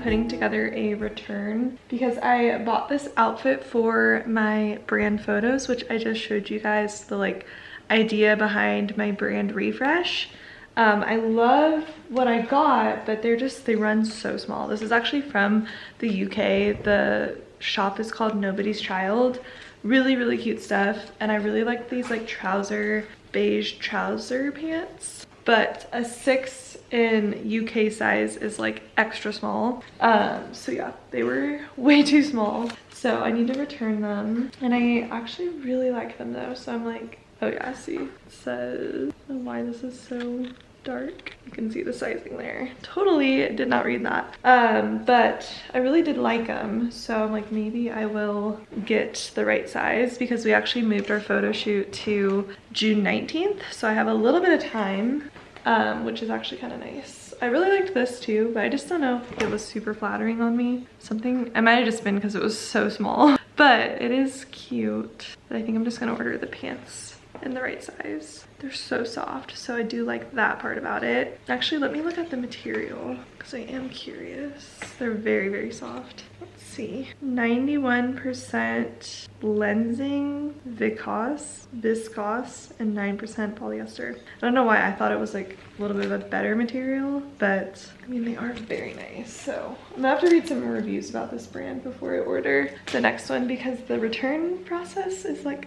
putting together a return because I bought this outfit for my brand photos, which I just showed you guys the like idea behind my brand refresh. I love what I got, but they run so small. This is actually from the UK. The shop is called Nobody's Child. Really, really cute stuff. And I really like these like beige trouser pants. But a 6 in UK size is like extra small. So yeah, they were way too small. So I need to return them. And I actually really like them though. So I'm like, oh yeah, see, it says, I don't know why this is so dark. You can see the sizing there. Totally did not read that. But I really did like them. So I'm like, maybe I will get the right size because we actually moved our photo shoot to June 19th. So I have a little bit of time, which is actually kind of nice. I really liked this too, but I just don't know if it was super flattering on me. It might have just been because it was so small, but it is cute. But I think I'm just gonna order the pants in the right size. They're so soft, so I do like that part about it. Actually, let me look at the material because I am curious. They're very, very soft. Let's see. 91% lensing viscose, and 9% polyester. I don't know why I thought it was like a little bit of a better material, but I mean, they are very nice. So I'm gonna have to read some reviews about this brand before I order the next one because the return process is like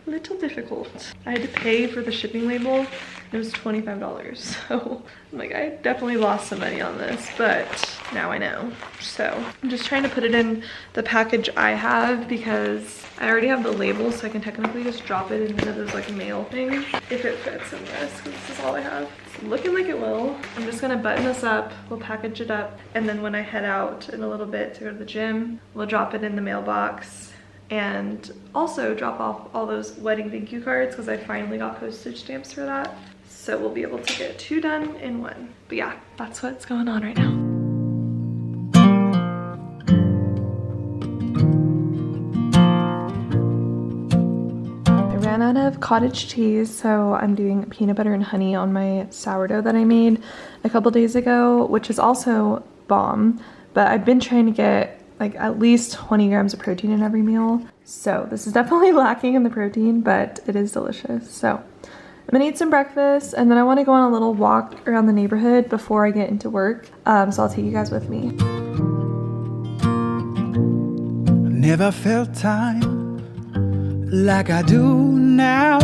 a little difficult. I had to pay for the shipping label. It was $25. So I'm like, I definitely lost some money on this, but now I know. So I'm just trying to put it in the package I have because I already have the label, so I can technically just drop it into this like mail thing if it fits in this, because this is all I have. It's looking like it will. I'm just gonna button this up, we'll package it up, and then when I head out in a little bit to go to the gym, we'll drop it in the mailbox and also drop off all those wedding thank you cards because I finally got postage stamps for that. So we'll be able to get 2 done in 1. But yeah, that's what's going on right now. I ran out of cottage cheese, so I'm doing peanut butter and honey on my sourdough that I made a couple days ago, which is also bomb. But I've been trying to get like at least 20 grams of protein in every meal. So this is definitely lacking in the protein, but it is delicious. So I'm gonna eat some breakfast and then I wanna go on a little walk around the neighborhood before I get into work. So I'll take you guys with me. Never felt time like I do now.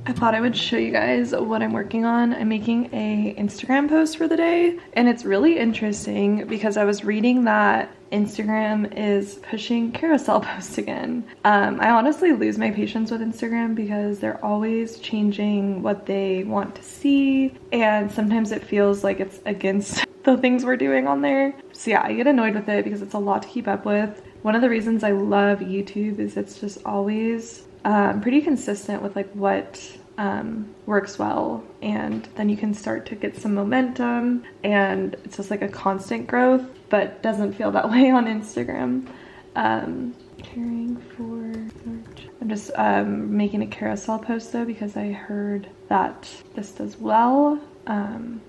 I thought I would show you guys what I'm working on. I'm making a Instagram post for the day, and it's really interesting because I was reading that Instagram is pushing carousel posts again. I honestly lose my patience with Instagram because they're always changing what they want to see, and sometimes it feels like it's against the things we're doing on there. So yeah, I get annoyed with it because it's a lot to keep up with. One of the reasons I love YouTube is it's just always pretty consistent with like what works well, and then you can start to get some momentum, and it's just like a constant growth, but doesn't feel that way on Instagram. Caring for, I'm just making a carousel post though because I heard that this does well. I'm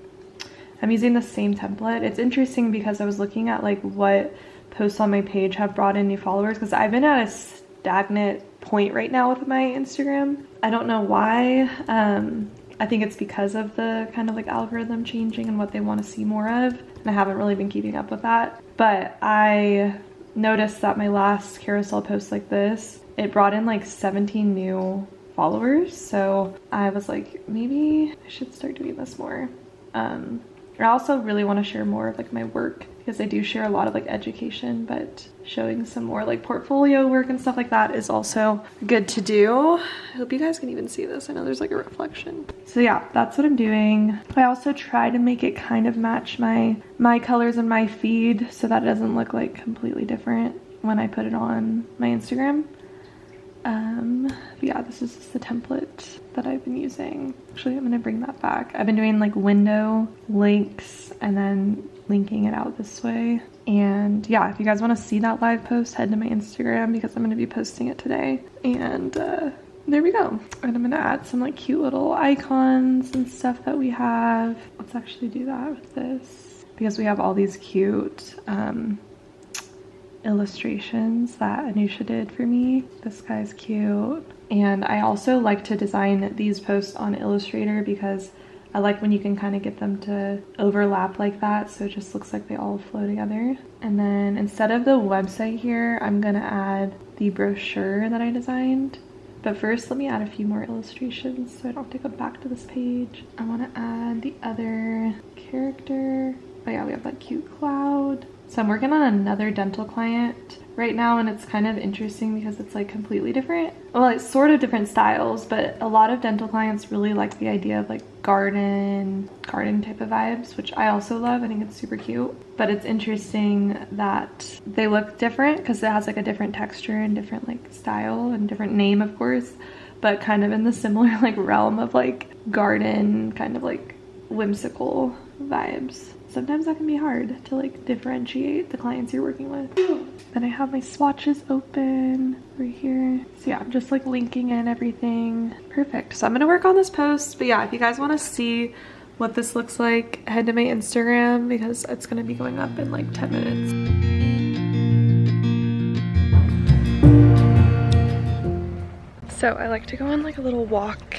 using the same template. It's interesting because I was looking at like what posts on my page have brought in new followers, because I've been at a stagnant point right now with my Instagram. I don't know why. I think it's because of the kind of like algorithm changing and what they want to see more of, and I haven't really been keeping up with that. But I noticed that my last carousel post like this, it brought in like 17 new followers, so I was like, maybe I should start doing this more. I also really want to share more of like my work, because I do share a lot of like education, but showing some more like portfolio work and stuff like that is also good to do. I hope you guys can even see this. I know there's like a reflection. So yeah, that's what I'm doing. I also try to make it kind of match my colors in my feed so that it doesn't look like completely different when I put it on my Instagram. But yeah, this is just the template that I've been using. Actually, I'm gonna bring that back. I've been doing like window links and then linking it out this way. And yeah, if you guys want to see that live post, head to my Instagram because I'm going to be posting it today. And there we go. And I'm gonna add some like cute little icons and stuff that we have. Let's actually do that with this because we have all these cute illustrations that Anusha did for me. This guy's cute. And I also like to design these posts on Illustrator because I like when you can kind of get them to overlap like that, so it just looks like they all flow together. And then instead of the website here, I'm gonna add the brochure that I designed. But first, let me add a few more illustrations so I don't have to go back to this page. I want to add the other character. Oh yeah, we have that cute cloud. So I'm working on another dental client right now, and it's kind of interesting because it's like completely different. Well, it's sort of different styles, but a lot of dental clients really like the idea of like garden type of vibes, which I also love. I think it's super cute. But it's interesting that they look different because it has like a different texture and different like style and different name, of course, but kind of in the similar like realm of like garden, kind of like whimsical vibes. Sometimes that can be hard to like differentiate the clients you're working with. Then I have my swatches open right here. So yeah, I'm just like linking in everything. Perfect. So I'm gonna work on this post, but yeah, if you guys want to see what this looks like, head to my Instagram because it's gonna be going up in like 10 minutes. So I like to go on like a little walk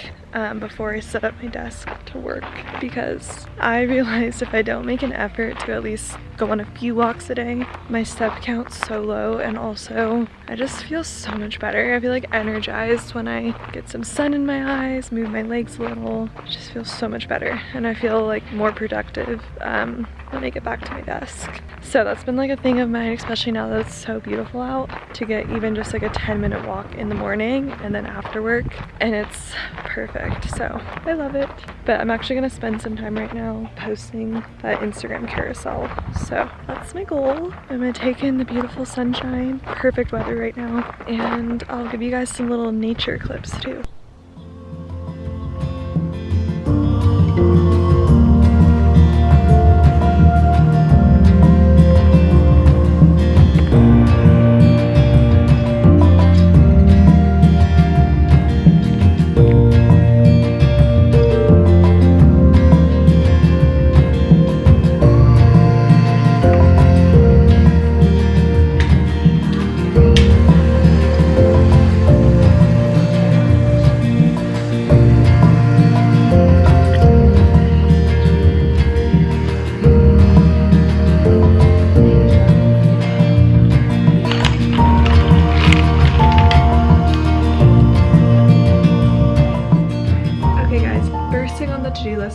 before I set up my desk to work because I realized if I don't make an effort to at least go on a few walks a day, my step count's so low, and also I just feel so much better. I feel like energized when I get some sun in my eyes, move my legs a little. It just feels so much better, and I feel like more productive when I get back to my desk. So that's been like a thing of mine, especially now that it's so beautiful out, to get even just like a 10-minute walk in the morning and then after work, and it's perfect. So I love it. But I'm actually gonna spend some time right now posting that Instagram carousel. So that's my goal. I'm gonna take in the beautiful sunshine, perfect weather right now, and I'll give you guys some little nature clips too.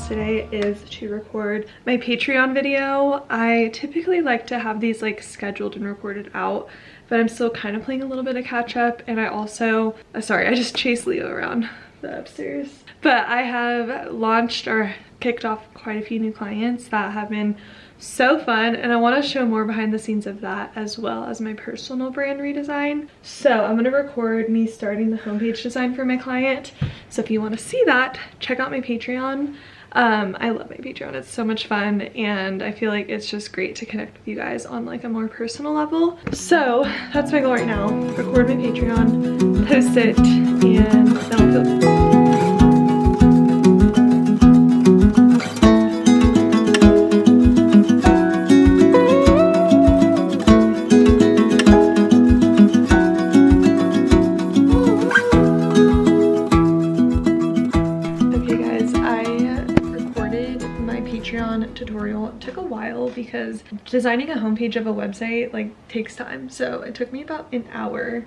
Today is to record my Patreon video. I typically like to have these like scheduled and recorded out, but I'm still kind of playing a little bit of catch up. And I also, sorry, I just chased Leo around the upstairs. But I have launched or kicked off quite a few new clients that have been so fun, and I want to show more behind the scenes of that as well as my personal brand redesign. So I'm going to record me starting the homepage design for my client. So if you want to see that, check out my Patreon. I love my Patreon. It's so much fun, and I feel like it's just great to connect with you guys on like a more personal level. So that's my goal right now. Record my Patreon, post it, and then I'll feel tutorial. It took a while because designing a homepage of a website like takes time, so it took me about an hour,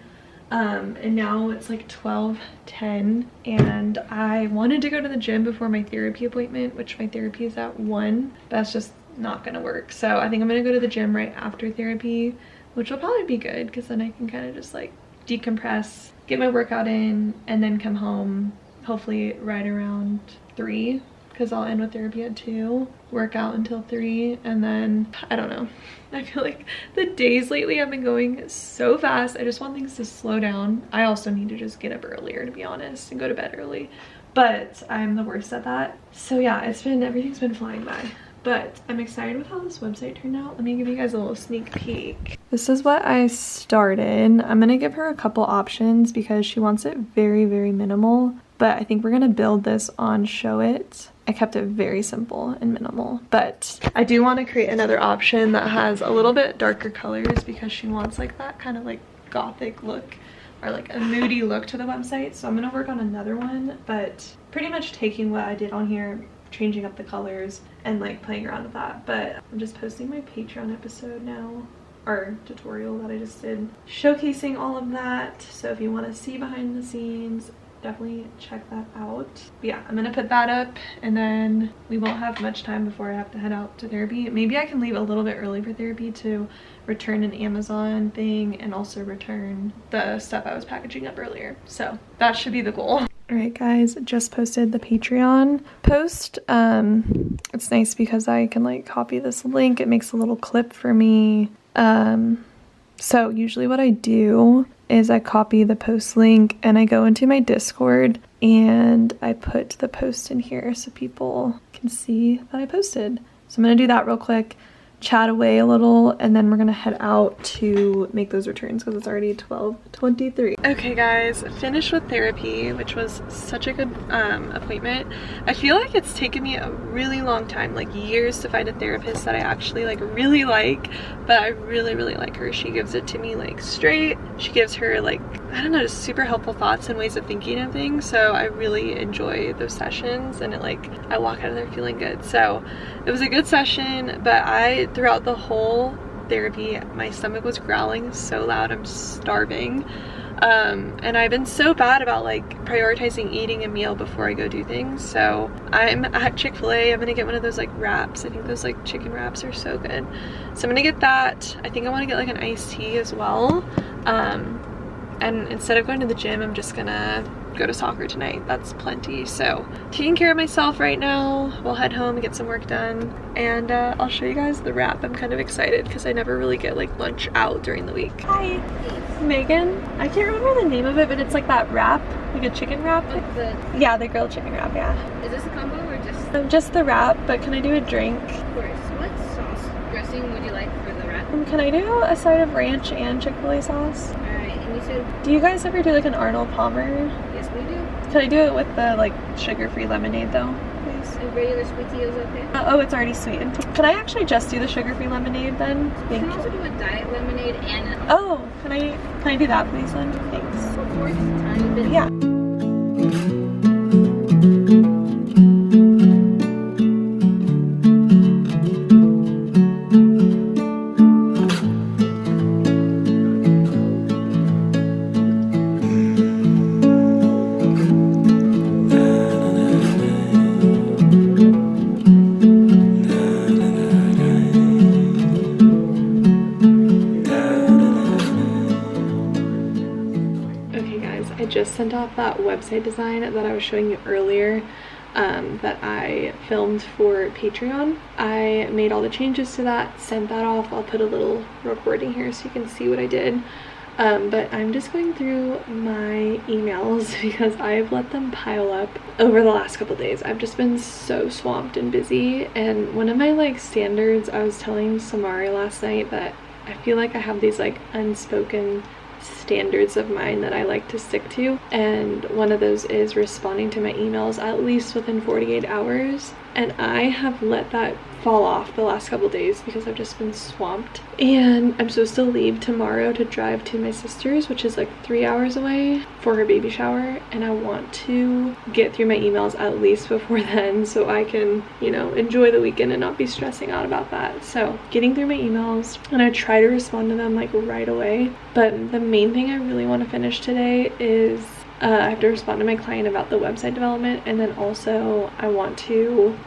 and now it's like 12:10, and I wanted to go to the gym before my therapy appointment, which my therapy is at 1, but that's just not gonna work. So I think I'm gonna go to the gym right after therapy, which will probably be good because then I can kind of just like decompress, get my workout in, and then come home hopefully right around 3, because I'll end with therapy at 2, work out until 3, and then I don't know. I feel like the days lately have been going so fast. I just want things to slow down. I also need to just get up earlier, to be honest, and go to bed early, but I'm the worst at that. So yeah, everything's been flying by. But I'm excited with how this website turned out. Let me give you guys a little sneak peek. This is what I started. I'm gonna give her a couple options because she wants it very, very minimal, but I think we're gonna build this on Show It. I kept it very simple and minimal, but I do want to create another option that has a little bit darker colors because she wants like that kind of like gothic look or like a moody look to the website. So I'm gonna work on another one, but pretty much taking what I did on here, changing up the colors and like playing around with that. But I'm just posting my Patreon episode now, or tutorial that I just did, showcasing all of that. So if you want to see behind the scenes, definitely check that out. But yeah, I'm gonna put that up and then we won't have much time before I have to head out to therapy. Maybe I can leave a little bit early for therapy to return an Amazon thing and also return the stuff I was packaging up earlier. So that should be the goal. All right guys, just posted the Patreon post. It's nice because I can like copy this link. It makes a little clip for me. So usually what I do is I copy the post link and I go into my Discord and I put the post in here so people can see that I posted. So I'm gonna do that real quick, chat away a little, and then we're gonna head out to make those returns because it's already 12:23. Okay guys, finished with therapy, which was such a good appointment. I feel like it's taken me a really long time, like years, to find a therapist that I actually like really like, but I really like her. She gives it to me like straight. She gives her like, I don't know, just super helpful thoughts and ways of thinking of things. So I really enjoy those sessions and it like, I walk out of there feeling good. So it was a good session, but throughout the whole therapy, my stomach was growling so loud. I'm starving. And I've been so bad about like prioritizing eating a meal before I go do things. So I'm at Chick-fil-A. I'm gonna get one of those like wraps. I think those like chicken wraps are so good. So I'm gonna get that. I think I want to get like an iced tea as well. And instead of going to the gym, I'm just gonna go to soccer tonight. That's plenty. So taking care of myself right now. We'll head home and get some work done, and I'll show you guys the wrap. I'm kind of excited because I never really get like lunch out during the week. Hi, Megan. I can't remember the name of it, but it's like that wrap, like a chicken wrap. Yeah, the grilled chicken wrap. Yeah. Is this a combo or just? Just the wrap, but can I do a drink? Of course. What sauce dressing would you like for the wrap? Can I do a side of ranch and Chick-fil-A sauce? Alright, and you said? Do you guys ever do like an Arnold Palmer? Yes, we do. Can I do it with the like sugar-free lemonade though, please? And regular sweet tea is okay? Oh, it's already sweetened. Can I actually just do the sugar-free lemonade then? You Thank can you. also do a diet lemonade and Oh, can I do that please then? Thanks. of course, a tiny bit. Yeah. Just sent off that website design that I was showing you earlier, that I filmed for Patreon. I made all the changes to that, sent that off. I'll put a little recording here so you can see what I did. But I'm just going through my emails because I've let them pile up over the last couple days. I've just been so swamped and busy, and one of my like standards, I was telling Samari last night that I feel like I have these like unspoken standards of mine that I like to stick to, and one of those is responding to my emails at least within 48 hours, and I have let that fall off the last couple days because I've just been swamped. And I'm supposed to leave tomorrow to drive to my sister's, which is like 3 hours away, for her baby shower, and I want to get through my emails at least before then so I can, you know, enjoy the weekend and not be stressing out about that. So getting through my emails, and I try to respond to them like right away, but the main thing I really want to finish today is I have to respond to my client about the website development, and then also I want to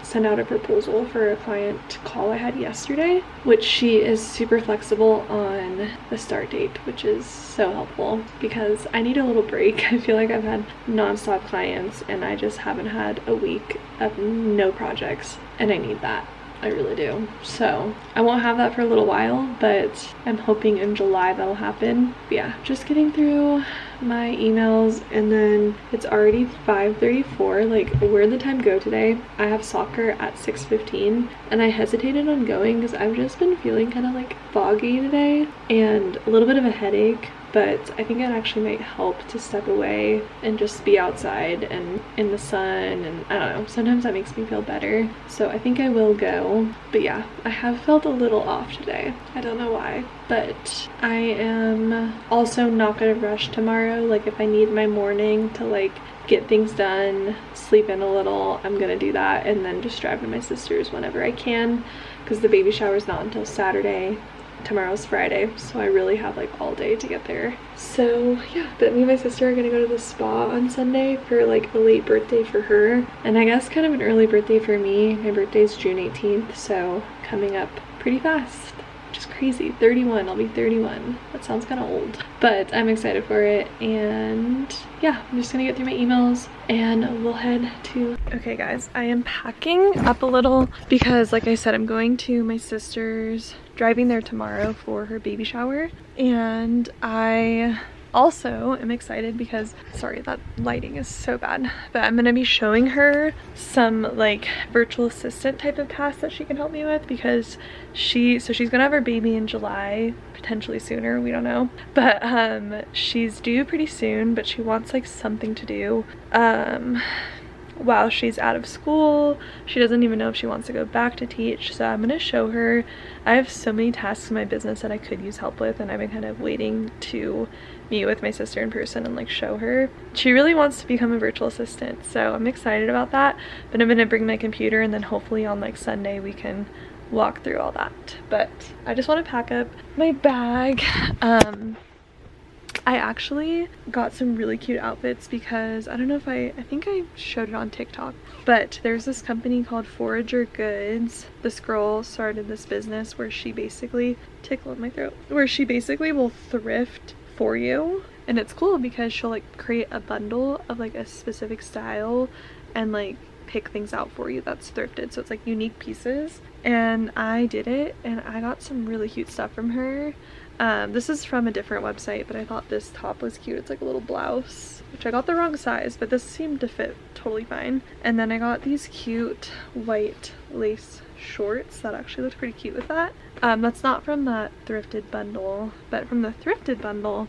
send out a proposal for a client call I had yesterday, which she is super flexible on the start date, which is so helpful because I need a little break. I feel like I've had non-stop clients and I just haven't had a week of no projects, and I need that. I really do. So I won't have that for a little while, but I'm hoping in July that'll happen. But yeah, just getting through my emails, and then it's already 5:34. Like, where'd the time go today? I have soccer at 6:15, and I hesitated on going because I've just been feeling kind of like foggy today and a little bit of a headache. But I think it actually might help to step away and just be outside and in the sun, and I don't know, sometimes that makes me feel better. So I think I will go. But yeah, I have felt a little off today. I don't know why, but I am also not gonna rush tomorrow. Like, if I need my morning to like get things done, sleep in a little, I'm gonna do that, and then just drive to my sister's whenever I can, because the baby shower is not until Saturday. Tomorrow's Friday, so I really have like all day to get there. So yeah, but me and my sister are gonna go to the spa on Sunday for like a late birthday for her, and I guess kind of an early birthday for me. My birthday's June 18th, so coming up pretty fast, which is crazy. 31, I'll be 31. That sounds kind of old, but I'm excited for it. And yeah, I'm just gonna get through my emails and we'll head to... Okay guys, I am packing up a little because like I said, I'm going to my sister's, driving there tomorrow for her baby shower, and I also am excited because, sorry, that lighting is so bad, but I'm gonna be showing her some like virtual assistant type of tasks that she can help me with, because she's gonna have her baby in July, potentially sooner, we don't know, but she's due pretty soon, but she wants like something to do while she's out of school. She doesn't even know if she wants to go back to teach, so I'm gonna show her. I have so many tasks in my business that I could use help with, and I've been kind of waiting to meet with my sister in person and like show her. She really wants to become a virtual assistant, so I'm excited about that. But I'm gonna bring my computer, and then hopefully on like Sunday we can walk through all that. But I just want to pack up my bag. I actually got some really cute outfits because I don't know if I think I showed it on TikTok, but there's this company called Forager Goods. This girl started this business where she basically, tickle in my throat, where she basically will thrift for you. And it's cool because she'll like create a bundle of like a specific style and like pick things out for you that's thrifted, so it's like unique pieces. And I did it, and I got some really cute stuff from her. This is from a different website, but I thought this top was cute. It's like a little blouse, which I got the wrong size, but this seemed to fit totally fine. And then I got these cute white lace shorts that actually looked pretty cute with that. That's not from that thrifted bundle, but from the thrifted bundle,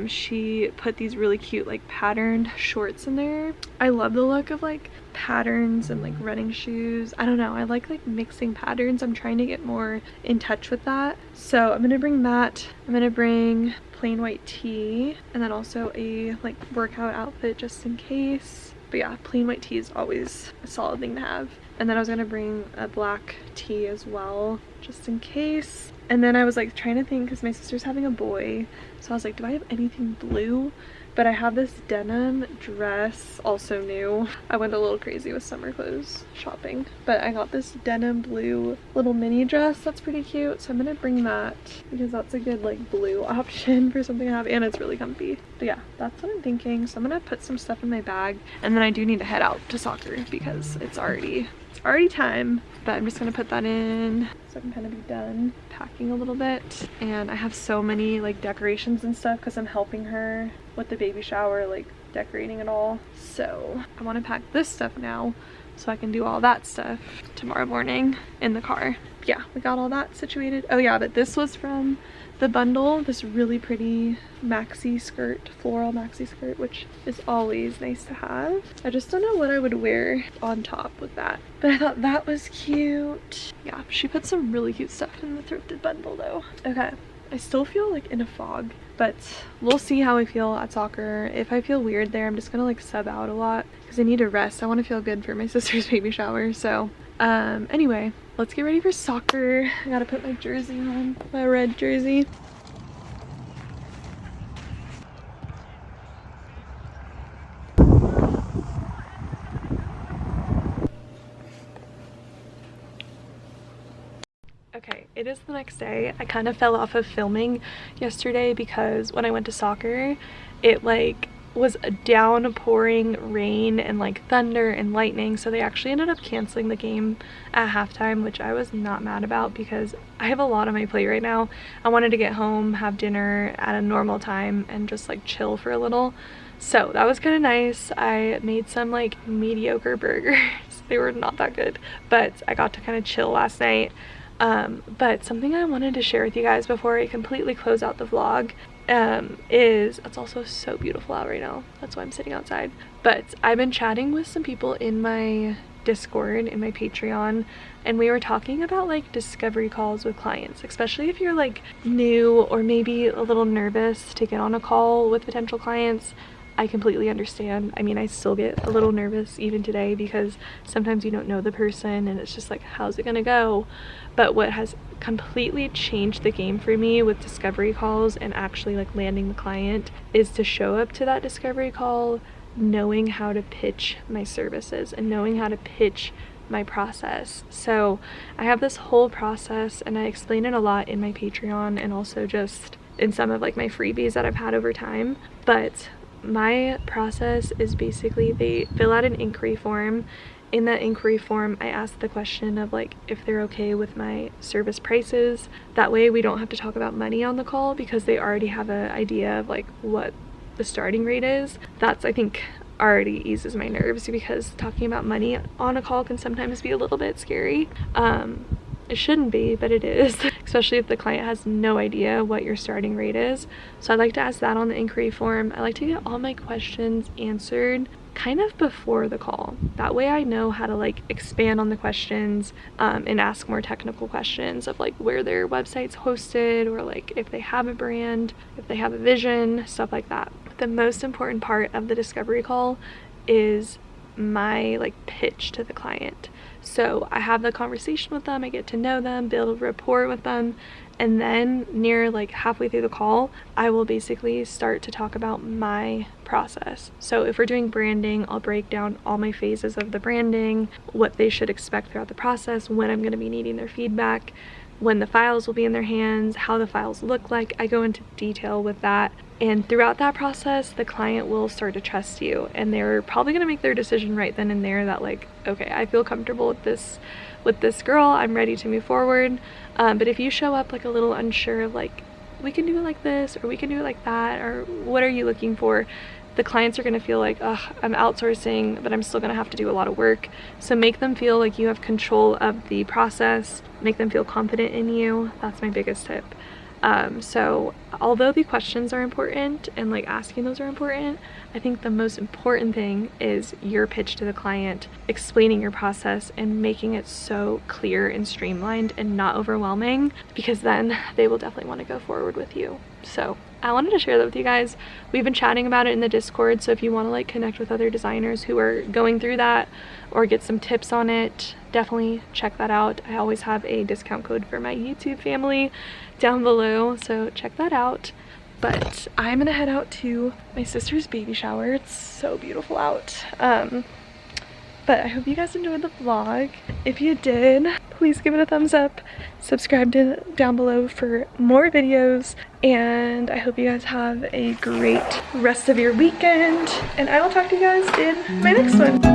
she put these really cute like patterned shorts in there. I love the look of like patterns and like running shoes. I don't know, I like mixing patterns. I'm trying to get more in touch with that, so I'm gonna bring that. I'm gonna bring plain white tee, and then also a like workout outfit just in case. But yeah, plain white tee is always a solid thing to have. And then I was gonna bring a black tee as well, just in case. And then I was like trying to think, because my sister's having a boy, so I was like, do I have anything blue? But I have this denim dress, also new. I went a little crazy with summer clothes shopping, but I got this denim blue little mini dress that's pretty cute, so I'm gonna bring that because that's a good like blue option for something I have, and it's really comfy. But yeah, that's what I'm thinking. So I'm gonna put some stuff in my bag, and then I do need to head out to soccer because it's already time. But I'm just gonna put that in so I can kind of be done packing a little bit. And I have so many like decorations and stuff because I'm helping her with the baby shower, like decorating it all. So I want to pack this stuff now so I can do all that stuff tomorrow morning in the car. Yeah, we got all that situated. Oh yeah, but this was from the bundle, this really pretty maxi skirt, floral maxi skirt, which is always nice to have. I just don't know what I would wear on top with that, but I thought that was cute. Yeah, she put some really cute stuff in the thrifted bundle though. Okay, I still feel like in a fog, but we'll see how I feel at soccer. If I feel weird there, I'm just gonna like sub out a lot because I need to rest. I want to feel good for my sister's baby shower. So anyway, let's get ready for soccer. I gotta put my jersey on, my red jersey. Okay, it is the next day. I kind of fell off of filming yesterday because when I went to soccer, it like was downpouring rain and like thunder and lightning, so they actually ended up canceling the game at halftime, which I was not mad about because I have a lot on my plate right now. I wanted to get home, have dinner at a normal time, and just like chill for a little. So that was kind of nice. I made some like mediocre burgers. They were not that good, but I got to kind of chill last night. But something I wanted to share with you guys before I completely close out the vlog is, it's also so beautiful out right now, that's why I'm sitting outside, but I've been chatting with some people in my Discord, in my Patreon, and we were talking about like discovery calls with clients, especially if you're like new or maybe a little nervous to get on a call with potential clients. I completely understand. I mean, I still get a little nervous even today because sometimes you don't know the person and it's just like, how's it gonna go? But what has completely changed the game for me with discovery calls and actually like landing the client is to show up to that discovery call knowing how to pitch my services and knowing how to pitch my process. So I have this whole process and I explain it a lot in my Patreon and also just in some of like my freebies that I've had over time. But my process is basically they fill out an inquiry form. In that inquiry form, I ask the question of like if they're okay with my service prices. That way we don't have to talk about money on the call because they already have an idea of like what the starting rate is. That's, I think, already eases my nerves because talking about money on a call can sometimes be a little bit scary. It shouldn't be, but it is, especially if the client has no idea what your starting rate is. So I like to ask that on the inquiry form. I like to get all my questions answered kind of before the call. That way I know how to like expand on the questions and ask more technical questions of like where their website's hosted or like if they have a brand, if they have a vision, stuff like that. The most important part of the discovery call is my like pitch to the client. So I have the conversation with them, I get to know them, build a rapport with them, and then near like halfway through the call, I will basically start to talk about my process. So if we're doing branding, I'll break down all my phases of the branding, what they should expect throughout the process, when I'm going to be needing their feedback, when the files will be in their hands, how the files look like. I go into detail with that. And throughout that process, the client will start to trust you and they're probably going to make their decision right then and there that like, okay, I feel comfortable with this girl, I'm ready to move forward. But if you show up like a little unsure of like, we can do it like this or we can do it like that, or what are you looking for, the clients are going to feel like, ugh, I'm outsourcing, but I'm still going to have to do a lot of work. So make them feel like you have control of the process, make them feel confident in you. That's my biggest tip. So although the questions are important and like asking those are important, I think the most important thing is your pitch to the client, explaining your process and making it so clear and streamlined and not overwhelming, because then they will definitely want to go forward with you. So I wanted to share that with you guys. We've been chatting about it in the Discord, so if you want to like connect with other designers who are going through that or get some tips on it, definitely check that out. I always have a discount code for my YouTube family down below, so check that out. But I'm gonna head out to my sister's baby shower. It's so beautiful out. But I hope you guys enjoyed the vlog. If you did, please give it a thumbs up. Subscribe down below for more videos. And I hope you guys have a great rest of your weekend. And I will talk to you guys in my next one.